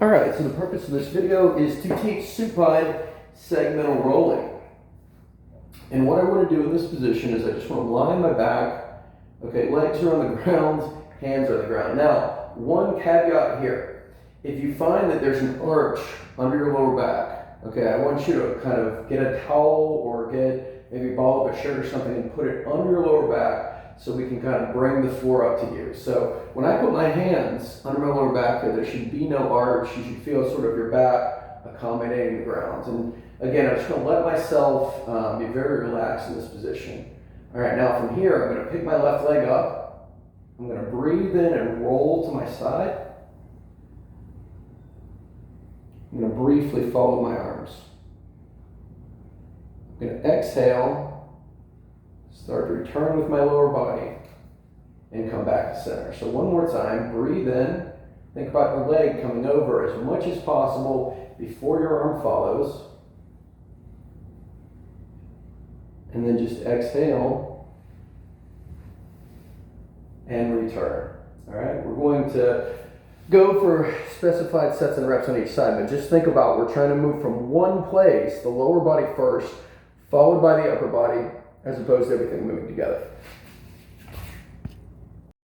All right, so the purpose of this video is to teach supine segmental rolling. And what I want to do in this position is I just want to lie on my back. Okay, legs are on the ground, hands are on the ground. Now, one caveat here. If you find that there's an arch under your lower back, okay, I want you to kind of get a towel or get maybe a ball of a shirt or something and put it under your lower back so we can kind of bring the floor up to you. So when I put my hands under my lower back here, there should be no arch. You should feel sort of your back accommodating the ground. And again, I'm just going to let myself be very relaxed in this position. All right, now from here, I'm going to pick my left leg up. I'm going to breathe in and roll to my side. I'm going to briefly follow my arms. I'm going to exhale, start to return with my lower body, and come back to center. So one more time, breathe in. Think about your leg coming over as much as possible before your arm follows. And then just exhale and return. All right, we're going to go for specified sets and reps on each side, but just think about we're trying to move from one place, the lower body first, followed by the upper body, as opposed to everything moving together.